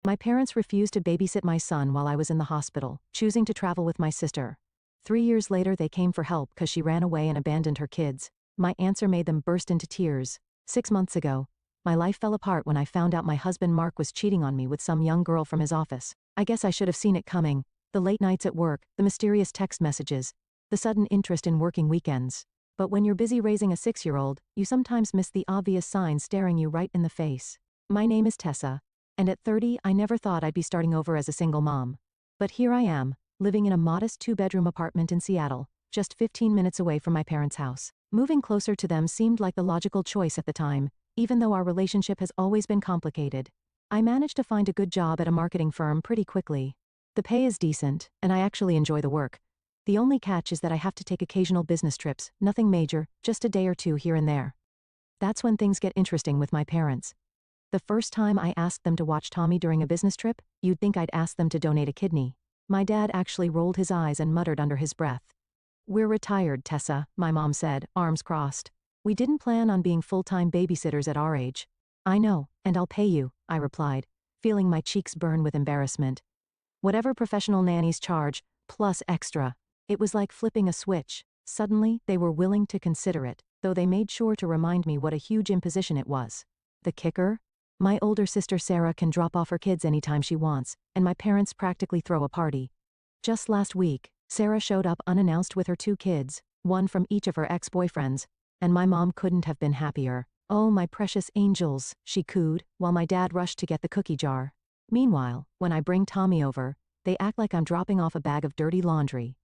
My parents refused to babysit my son while I was in the hospital, choosing to travel with my sister. 3 years later they came for help because she ran away and abandoned her kids. My answer made them burst into tears. 6 months ago, my life fell apart when I found out my husband Mark was cheating on me with some young girl from his office. I guess I should have seen it coming. The late nights at work, the mysterious text messages, the sudden interest in working weekends. But when you're busy raising a 6-year-old, you sometimes miss the obvious signs staring you right in the face. My name is Tessa, and at 30 I never thought I'd be starting over as a single mom. But here I am, living in a modest 2-bedroom apartment in Seattle, just 15 minutes away from my parents' house. Moving closer to them seemed like the logical choice at the time, even though our relationship has always been complicated. I managed to find a good job at a marketing firm pretty quickly. The pay is decent, and I actually enjoy the work. The only catch is that I have to take occasional business trips, nothing major, just a day or two here and there. That's when things get interesting with my parents. The first time I asked them to watch Tommy during a business trip, you'd think I'd ask them to donate a kidney. My dad actually rolled his eyes and muttered under his breath. "We're retired, Tessa," my mom said, arms crossed. "We didn't plan on being full-time babysitters at our age." "I know, and I'll pay you," I replied, feeling my cheeks burn with embarrassment. "Whatever professional nannies charge, plus extra." It was like flipping a switch. Suddenly, they were willing to consider it, though they made sure to remind me what a huge imposition it was. The kicker? My older sister Sarah can drop off her kids anytime she wants, and my parents practically throw a party. Just last week, Sarah showed up unannounced with her 2 kids, one from each of her ex-boyfriends, and my mom couldn't have been happier. "Oh, my precious angels," she cooed, while my dad rushed to get the cookie jar. Meanwhile, when I bring Tommy over, they act like I'm dropping off a bag of dirty laundry.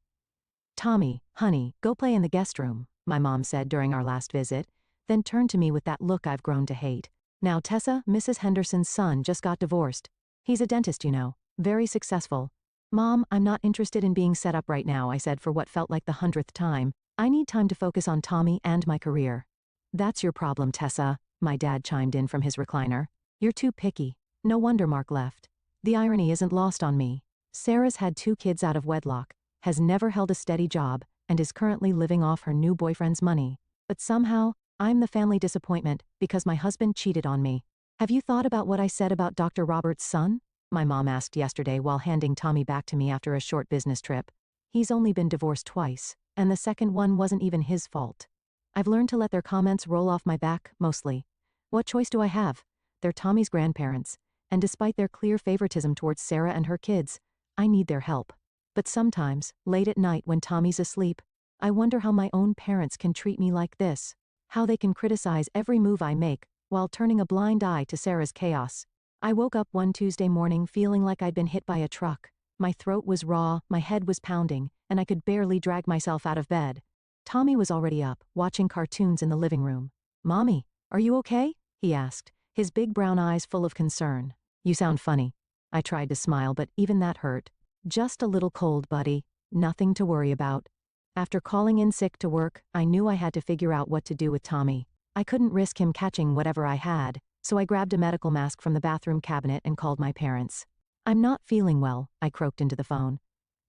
"Tommy, honey, go play in the guest room," my mom said during our last visit, then turned to me with that look I've grown to hate. "Now Tessa, Mrs. Henderson's son just got divorced. He's a dentist, you know, very successful." "Mom, I'm not interested in being set up right now," I said for what felt like the 100th time. "I need time to focus on Tommy and my career." "That's your problem, Tessa," my dad chimed in from his recliner. "You're too picky. No wonder Mark left." The irony isn't lost on me. Sarah's had 2 kids out of wedlock, has never held a steady job, and is currently living off her new boyfriend's money. But somehow, I'm the family disappointment because my husband cheated on me. "Have you thought about what I said about Dr. Roberts' son?" my mom asked yesterday while handing Tommy back to me after a short business trip. "He's only been divorced twice, and the second one wasn't even his fault. I've learned to let their comments roll off my back, mostly. What choice do I have? They're Tommy's grandparents, and despite their clear favoritism towards Sarah and her kids, I need their help. But sometimes, late at night when Tommy's asleep, I wonder how my own parents can treat me like this, how they can criticize every move I make, while turning a blind eye to Sarah's chaos. I woke up one Tuesday morning feeling like I'd been hit by a truck. My throat was raw, my head was pounding, and I could barely drag myself out of bed. Tommy was already up, watching cartoons in the living room. "Mommy, are you okay?" he asked, his big brown eyes full of concern. "You sound funny." I tried to smile, but even that hurt. "Just a little cold, buddy. Nothing to worry about." After calling in sick to work, I knew I had to figure out what to do with Tommy. I couldn't risk him catching whatever I had, so I grabbed a medical mask from the bathroom cabinet and called my parents. "I'm not feeling well," I croaked into the phone.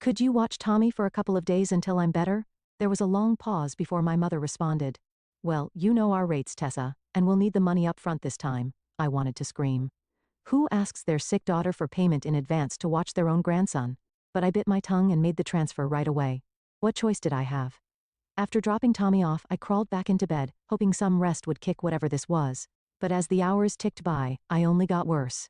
"Could you watch Tommy for a couple of days until I'm better?" There was a long pause before my mother responded. "Well, you know our rates, Tessa, and we'll need the money up front this time." I wanted to scream. Who asks their sick daughter for payment in advance to watch their own grandson? But I bit my tongue and made the transfer right away. What choice did I have? After dropping Tommy off, I crawled back into bed, hoping some rest would kick whatever this was. But as the hours ticked by, I only got worse.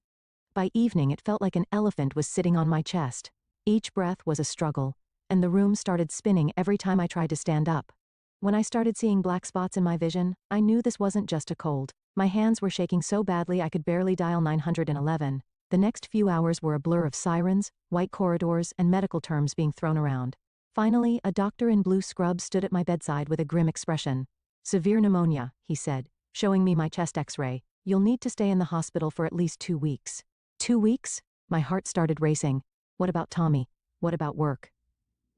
By evening it felt like an elephant was sitting on my chest. Each breath was a struggle, and the room started spinning every time I tried to stand up. When I started seeing black spots in my vision, I knew this wasn't just a cold. My hands were shaking so badly I could barely dial 911. The next few hours were a blur of sirens, white corridors, and medical terms being thrown around. Finally, a doctor in blue scrubs stood at my bedside with a grim expression. "Severe pneumonia," he said, showing me my chest x-ray. "You'll need to stay in the hospital for at least 2 weeks." 2 weeks? My heart started racing. What about Tommy? What about work?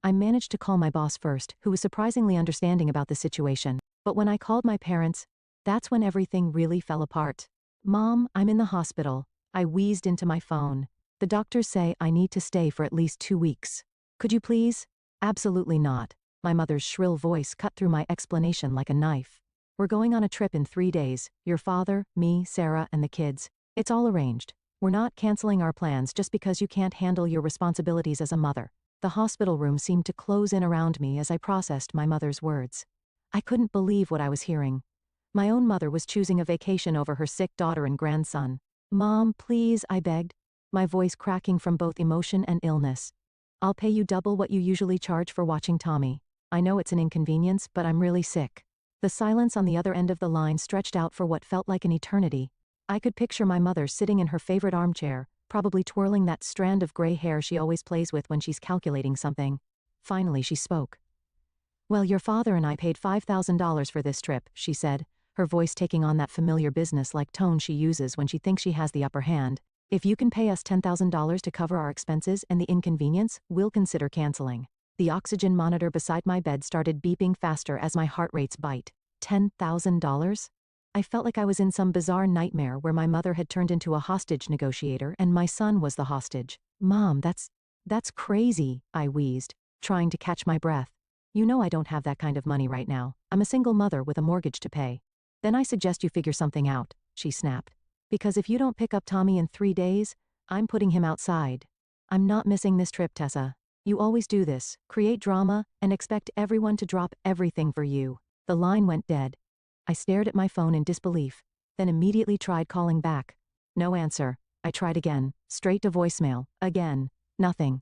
I managed to call my boss first, who was surprisingly understanding about the situation. But when I called my parents, that's when everything really fell apart. "Mom, I'm in the hospital." I wheezed into my phone. "The doctors say I need to stay for at least 2 weeks. Could you please?" "Absolutely not." My mother's shrill voice cut through my explanation like a knife. "We're going on a trip in 3 days, your father, me, Sarah, and the kids. It's all arranged. We're not canceling our plans just because you can't handle your responsibilities as a mother. The hospital room seemed to close in around me as I processed my mother's words. I couldn't believe what I was hearing. My own mother was choosing a vacation over her sick daughter and grandson. "Mom, please," I begged, my voice cracking from both emotion and illness. "I'll pay you double what you usually charge for watching Tommy. I know it's an inconvenience, but I'm really sick." The silence on the other end of the line stretched out for what felt like an eternity. I could picture my mother sitting in her favorite armchair, probably twirling that strand of gray hair she always plays with when she's calculating something. Finally she spoke. "Well, your father and I paid $5,000 for this trip," she said, her voice taking on that familiar business-like tone she uses when she thinks she has the upper hand. "If you can pay us $10,000 to cover our expenses and the inconvenience, we'll consider canceling." The oxygen monitor beside my bed started beeping faster as my heart rates bite. $10,000? I felt like I was in some bizarre nightmare where my mother had turned into a hostage negotiator and my son was the hostage. "Mom, that's crazy," I wheezed, trying to catch my breath. "You know I don't have that kind of money right now. I'm a single mother with a mortgage to pay." "Then I suggest you figure something out," she snapped. "Because if you don't pick up Tommy in 3 days, I'm putting him outside." "I'm not missing this trip, Tessa. You always do this, create drama, and expect everyone to drop everything for you." The line went dead. I stared at my phone in disbelief, then immediately tried calling back. No answer. I tried again, straight to voicemail, again, nothing.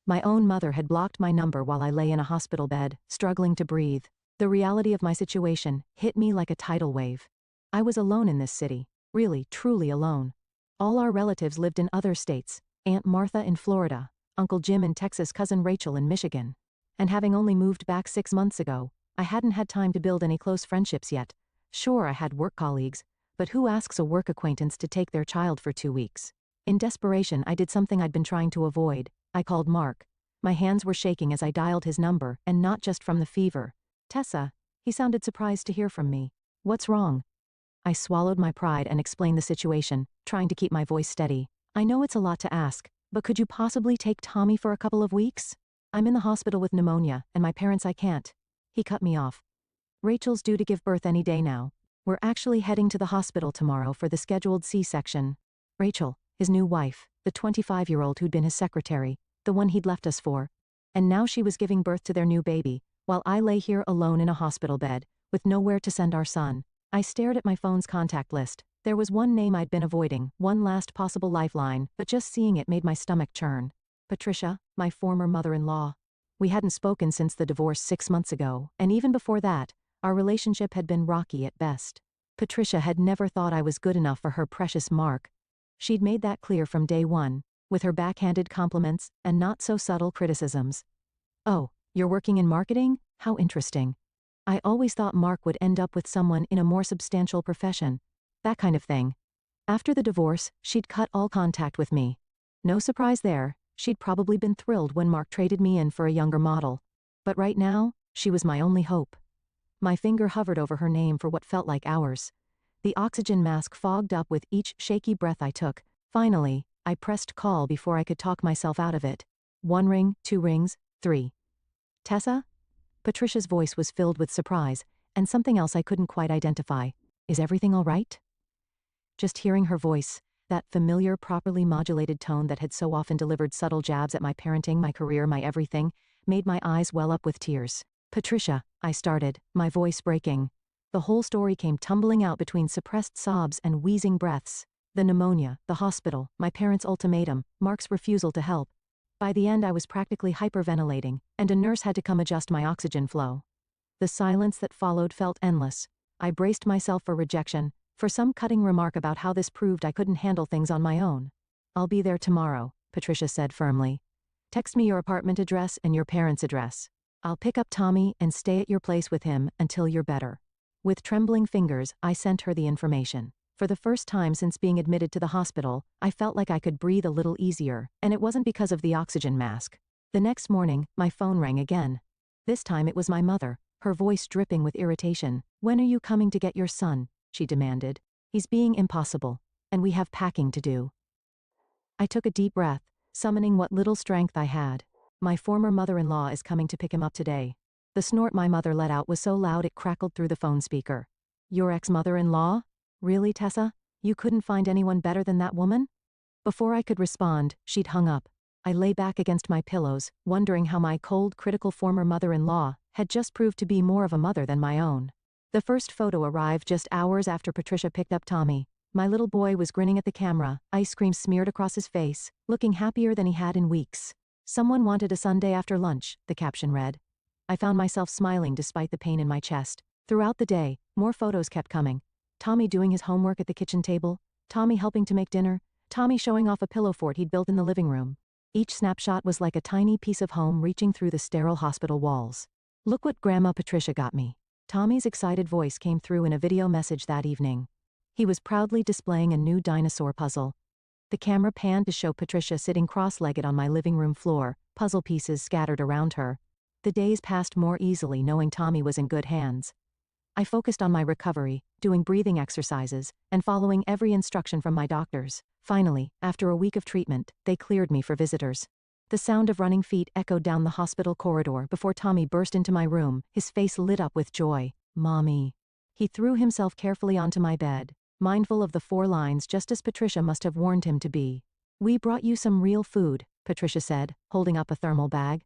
My own mother had blocked my number while I lay in a hospital bed, struggling to breathe. The reality of my situation hit me like a tidal wave. I was alone in this city, really, truly alone. All our relatives lived in other states, Aunt Martha in Florida, Uncle Jim in Texas, Cousin Rachel in Michigan. And having only moved back 6 months ago, I hadn't had time to build any close friendships yet. Sure, I had work colleagues, but who asks a work acquaintance to take their child for 2 weeks? In desperation, I did something I'd been trying to avoid. I called Mark. My hands were shaking as I dialed his number, and not just from the fever. "Tessa," he sounded surprised to hear from me. "What's wrong?" I swallowed my pride and explained the situation, trying to keep my voice steady. "I know it's a lot to ask, but could you possibly take Tommy for a couple of weeks? I'm in the hospital with pneumonia, and my parents I can't." He cut me off. "Rachel's due to give birth any day now. We're actually heading to the hospital tomorrow for the scheduled C-section." Rachel, his new wife, the 25-year-old who'd been his secretary, the one he'd left us for. And now she was giving birth to their new baby, while I lay here alone in a hospital bed, with nowhere to send our son. I stared at my phone's contact list. There was one name I'd been avoiding, one last possible lifeline, but just seeing it made my stomach churn. Patricia, my former mother-in-law. We hadn't spoken since the divorce 6 months ago, and even before that, our relationship had been rocky at best. Patricia had never thought I was good enough for her precious Mark. She'd made that clear from day one, with her backhanded compliments and not-so-subtle criticisms. "Oh, you're working in marketing? How interesting. I always thought Mark would end up with someone in a more substantial profession." That kind of thing. After the divorce, she'd cut all contact with me. No surprise there. She'd probably been thrilled when Mark traded me in for a younger model. But right now, she was my only hope. My finger hovered over her name for what felt like hours. The oxygen mask fogged up with each shaky breath I took. Finally, I pressed call before I could talk myself out of it. 1 ring, 2 rings, 3. "Tessa?" Patricia's voice was filled with surprise, and something else I couldn't quite identify. "Is everything all right?" Just hearing her voice, that familiar, properly modulated tone that had so often delivered subtle jabs at my parenting, my career, my everything, made my eyes well up with tears. "Patricia," I started, my voice breaking. The whole story came tumbling out between suppressed sobs and wheezing breaths. The pneumonia, the hospital, my parents' ultimatum, Mark's refusal to help. By the end I was practically hyperventilating, and a nurse had to come adjust my oxygen flow. The silence that followed felt endless. I braced myself for rejection, for some cutting remark about how this proved I couldn't handle things on my own. "I'll be there tomorrow," Patricia said firmly. "Text me your apartment address and your parents' address. I'll pick up Tommy and stay at your place with him until you're better." With trembling fingers, I sent her the information. For the first time since being admitted to the hospital, I felt like I could breathe a little easier, and it wasn't because of the oxygen mask. The next morning, my phone rang again. This time it was my mother, her voice dripping with irritation. "When are you coming to get your son?" she demanded. "He's being impossible, and we have packing to do." I took a deep breath, summoning what little strength I had. "My former mother-in-law is coming to pick him up today." The snort my mother let out was so loud it crackled through the phone speaker. "Your ex-mother-in-law? Really, Tessa? You couldn't find anyone better than that woman?" Before I could respond, she'd hung up. I lay back against my pillows, wondering how my cold, critical former mother-in-law had just proved to be more of a mother than my own. The first photo arrived just hours after Patricia picked up Tommy. My little boy was grinning at the camera, ice cream smeared across his face, looking happier than he had in weeks. "Someone wanted a Sunday after lunch," the caption read. I found myself smiling despite the pain in my chest. Throughout the day, more photos kept coming. Tommy doing his homework at the kitchen table, Tommy helping to make dinner, Tommy showing off a pillow fort he'd built in the living room. Each snapshot was like a tiny piece of home reaching through the sterile hospital walls. "Look what Grandma Patricia got me." Tommy's excited voice came through in a video message that evening. He was proudly displaying a new dinosaur puzzle. The camera panned to show Patricia sitting cross-legged on my living room floor, puzzle pieces scattered around her. The days passed more easily knowing Tommy was in good hands. I focused on my recovery, doing breathing exercises, and following every instruction from my doctors. Finally, after a week of treatment, they cleared me for visitors. The sound of running feet echoed down the hospital corridor before Tommy burst into my room, his face lit up with joy. "Mommy." He threw himself carefully onto my bed, mindful of the 4 lines just as Patricia must have warned him to be. "We brought you some real food," Patricia said, holding up a thermal bag.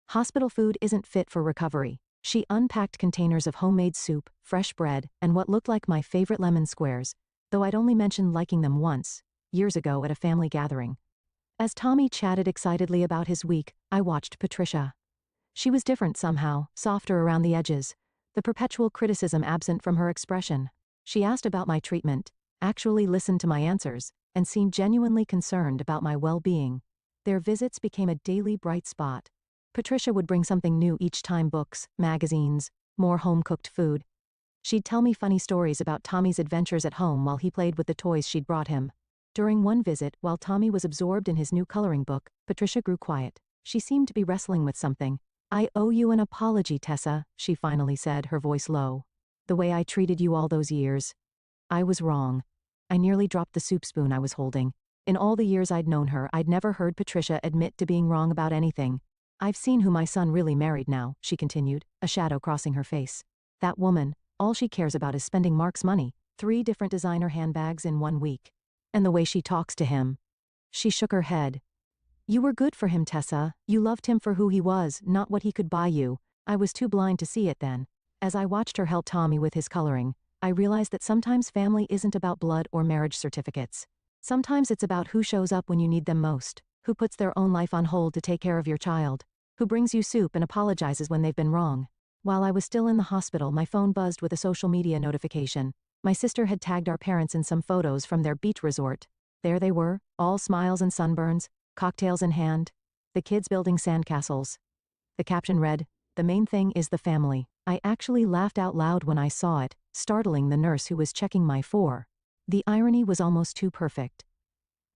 "Hospital food isn't fit for recovery." She unpacked containers of homemade soup, fresh bread, and what looked like my favorite lemon squares, though I'd only mentioned liking them once, years ago at a family gathering. As Tommy chatted excitedly about his week, I watched Patricia. She was different somehow, softer around the edges, the perpetual criticism absent from her expression. She asked about my treatment, actually listened to my answers, and seemed genuinely concerned about my well-being. Their visits became a daily bright spot. Patricia would bring something new each time: books, magazines, more home-cooked food. She'd tell me funny stories about Tommy's adventures at home while he played with the toys she'd brought him. During one visit, while Tommy was absorbed in his new coloring book, Patricia grew quiet. She seemed to be wrestling with something. "I owe you an apology, Tessa," she finally said, her voice low. "The way I treated you all those years. I was wrong." I nearly dropped the soup spoon I was holding. In all the years I'd known her, I'd never heard Patricia admit to being wrong about anything. "I've seen who my son really married now," she continued, a shadow crossing her face. "That woman, all she cares about is spending Mark's money, 3 different designer handbags in 1 week. And the way she talks to him." She shook her head. "You were good for him, Tessa. You loved him for who he was, not what he could buy you." I was too blind to see it then. As I watched her help Tommy with his coloring, I realized that sometimes family isn't about blood or marriage certificates. Sometimes it's about who shows up when you need them most, who puts their own life on hold to take care of your child, who brings you soup and apologizes when they've been wrong. While I was still in the hospital, my phone buzzed with a social media notification. My sister had tagged our parents in some photos from their beach resort. There they were, all smiles and sunburns, cocktails in hand, the kids building sandcastles. The caption read, "The main thing is the family." I actually laughed out loud when I saw it, startling the nurse who was checking my for. The irony was almost too perfect.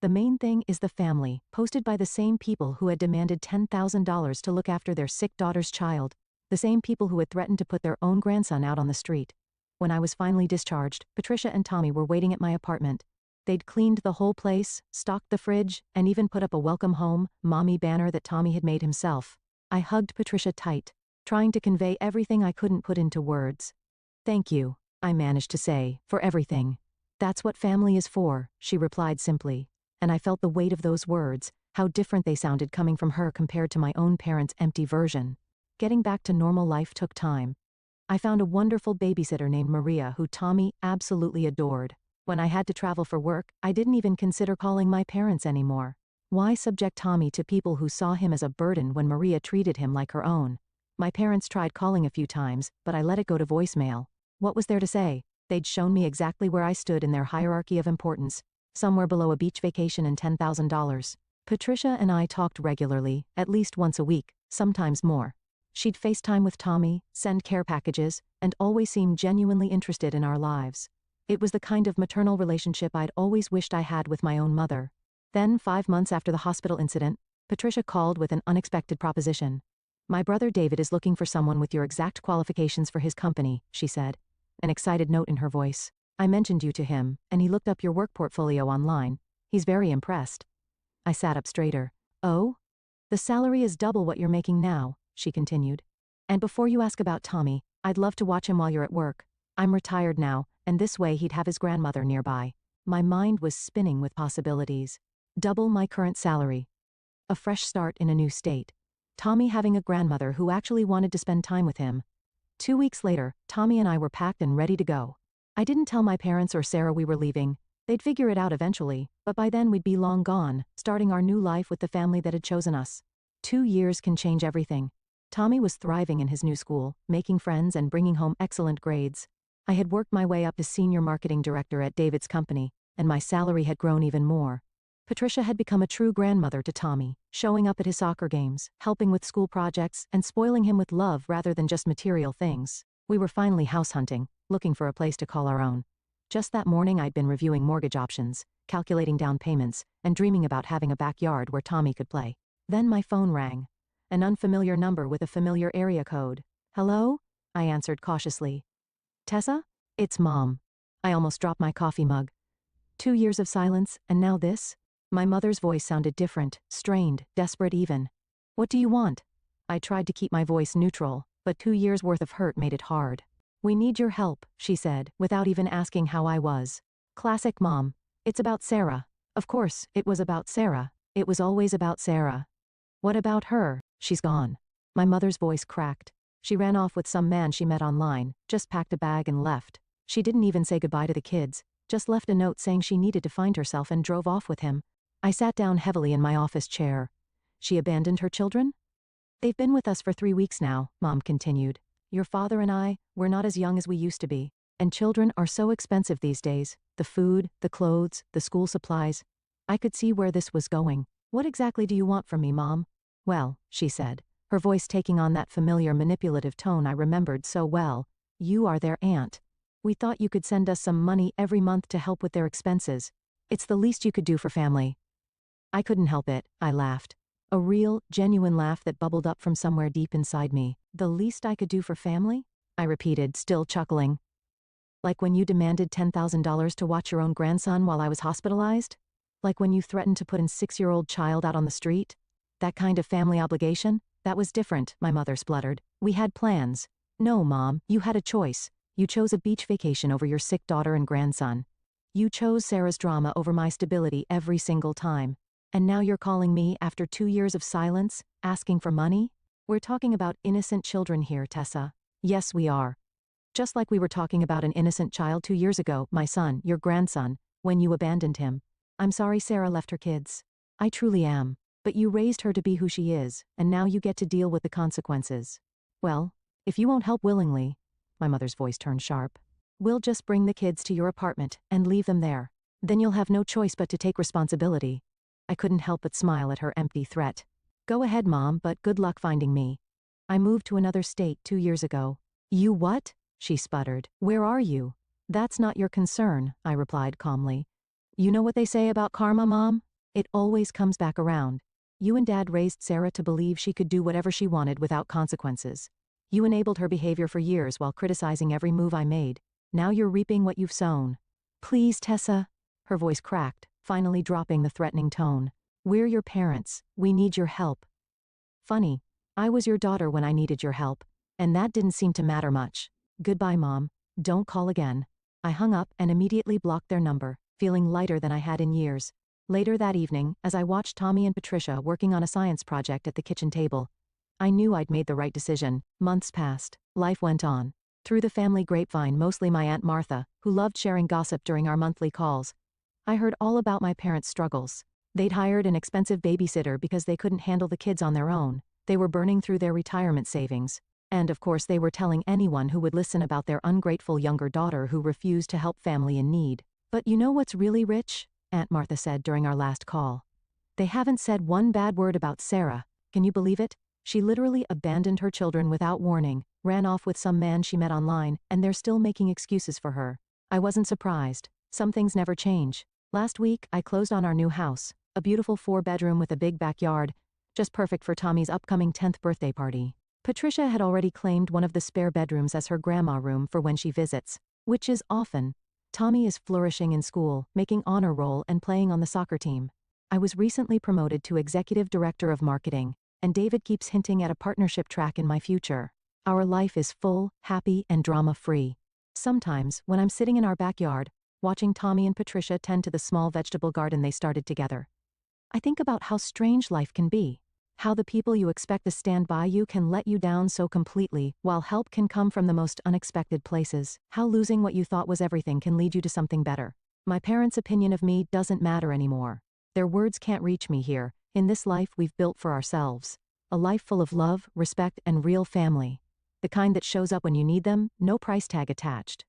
"The main thing is the family," posted by the same people who had demanded $10,000 to look after their sick daughter's child, the same people who had threatened to put their own grandson out on the street. When I was finally discharged, Patricia and Tommy were waiting at my apartment. They'd cleaned the whole place, stocked the fridge, and even put up a welcome home, mommy banner that Tommy had made himself. I hugged Patricia tight, trying to convey everything I couldn't put into words. "Thank you," I managed to say, "for everything." "That's what family is for," she replied simply, and I felt the weight of those words, how different they sounded coming from her compared to my own parents' empty version. Getting back to normal life took time. I found a wonderful babysitter named Maria who Tommy absolutely adored. When I had to travel for work, I didn't even consider calling my parents anymore. Why subject Tommy to people who saw him as a burden when Maria treated him like her own? My parents tried calling a few times, but I let it go to voicemail. What was there to say? They'd shown me exactly where I stood in their hierarchy of importance, somewhere below a beach vacation and $10,000. Patricia and I talked regularly, at least once a week, sometimes more. She'd FaceTime with Tommy, send care packages, and always seemed genuinely interested in our lives. It was the kind of maternal relationship I'd always wished I had with my own mother. Then, 5 months after the hospital incident, Patricia called with an unexpected proposition. "My brother David is looking for someone with your exact qualifications for his company," she said, an excited note in her voice. "I mentioned you to him, and he looked up your work portfolio online. He's very impressed." I sat up straighter. "Oh? The salary is double what you're making now," she continued. "And before you ask about Tommy, I'd love to watch him while you're at work. I'm retired now, and this way he'd have his grandmother nearby." My mind was spinning with possibilities. Double my current salary. A fresh start in a new state. Tommy having a grandmother who actually wanted to spend time with him. 2 weeks later, Tommy and I were packed and ready to go. I didn't tell my parents or Sarah we were leaving. They'd figure it out eventually, but by then we'd be long gone, starting our new life with the family that had chosen us. 2 years can change everything. Tommy was thriving in his new school, making friends and bringing home excellent grades. I had worked my way up to senior marketing director at David's company, and my salary had grown even more. Patricia had become a true grandmother to Tommy, showing up at his soccer games, helping with school projects, and spoiling him with love rather than just material things. We were finally house hunting, looking for a place to call our own. Just that morning I'd been reviewing mortgage options, calculating down payments, and dreaming about having a backyard where Tommy could play. Then my phone rang. An unfamiliar number with a familiar area code. "Hello?" I answered cautiously. "Tessa? It's Mom." I almost dropped my coffee mug. 2 years of silence, and now this? My mother's voice sounded different, strained, desperate even. "What do you want?" I tried to keep my voice neutral, but 2 years' worth of hurt made it hard. "We need your help," she said, without even asking how I was. Classic mom. "It's about Sarah." Of course, it was about Sarah. It was always about Sarah. "What about her?" "She's gone." My mother's voice cracked. "She ran off with some man she met online, just packed a bag and left. She didn't even say goodbye to the kids, just left a note saying she needed to find herself and drove off with him." I sat down heavily in my office chair. "She abandoned her children?" "They've been with us for 3 weeks now," Mom continued. "Your father and I, we're not as young as we used to be. And children are so expensive these days. The food, the clothes, the school supplies." I could see where this was going. "What exactly do you want from me, Mom?" "Well," she said, her voice taking on that familiar manipulative tone I remembered so well. "You are their aunt. We thought you could send us some money every month to help with their expenses. It's the least you could do for family." I couldn't help it, I laughed. A real, genuine laugh that bubbled up from somewhere deep inside me. "The least I could do for family?" I repeated, still chuckling. "Like when you demanded $10,000 to watch your own grandson while I was hospitalized? Like when you threatened to put a 6-year-old child out on the street? That kind of family obligation? That was different," my mother spluttered. "We had plans." "No, Mom, you had a choice. You chose a beach vacation over your sick daughter and grandson. You chose Sarah's drama over my stability every single time. And now you're calling me, after 2 years of silence, asking for money? We're talking about innocent children here, Tessa." "Yes, we are. Just like we were talking about an innocent child 2 years ago, my son, your grandson, when you abandoned him. I'm sorry Sarah left her kids. I truly am. But you raised her to be who she is, and now you get to deal with the consequences. Well, if you won't help willingly," my mother's voice turned sharp, "we'll just bring the kids to your apartment and leave them there. Then you'll have no choice but to take responsibility." I couldn't help but smile at her empty threat. "Go ahead, Mom, but good luck finding me. I moved to another state 2 years ago." "You what?" she sputtered. "Where are you?" "That's not your concern," I replied calmly. "You know what they say about karma, Mom? It always comes back around. You and Dad raised Sarah to believe she could do whatever she wanted without consequences. You enabled her behavior for years while criticizing every move I made. Now you're reaping what you've sown." "Please, Tessa." Her voice cracked, finally dropping the threatening tone. "We're your parents. We need your help." Funny. I was your daughter when I needed your help, and that didn't seem to matter much. "Goodbye, Mom. Don't call again." I hung up and immediately blocked their number, feeling lighter than I had in years. Later that evening, as I watched Tommy and Patricia working on a science project at the kitchen table, I knew I'd made the right decision. Months passed. Life went on. Through the family grapevine, mostly my Aunt Martha, who loved sharing gossip during our monthly calls, I heard all about my parents' struggles. They'd hired an expensive babysitter because they couldn't handle the kids on their own. They were burning through their retirement savings. And of course they were telling anyone who would listen about their ungrateful younger daughter who refused to help family in need. "But you know what's really rich?" Aunt Martha said during our last call. "They haven't said one bad word about Sarah. Can you believe it? She literally abandoned her children without warning, ran off with some man she met online, and they're still making excuses for her." I wasn't surprised. Some things never change. Last week, I closed on our new house, a beautiful 4-bedroom with a big backyard, just perfect for Tommy's upcoming 10th birthday party. Patricia had already claimed one of the spare bedrooms as her grandma room for when she visits, which is often. Tommy is flourishing in school, making honor roll and playing on the soccer team. I was recently promoted to Executive Director of Marketing, and David keeps hinting at a partnership track in my future. Our life is full, happy, and drama-free. Sometimes, when I'm sitting in our backyard, watching Tommy and Patricia tend to the small vegetable garden they started together, I think about how strange life can be. How the people you expect to stand by you can let you down so completely, while help can come from the most unexpected places. How losing what you thought was everything can lead you to something better. My parents' opinion of me doesn't matter anymore. Their words can't reach me here, in this life we've built for ourselves. A life full of love, respect, and real family. The kind that shows up when you need them, no price tag attached.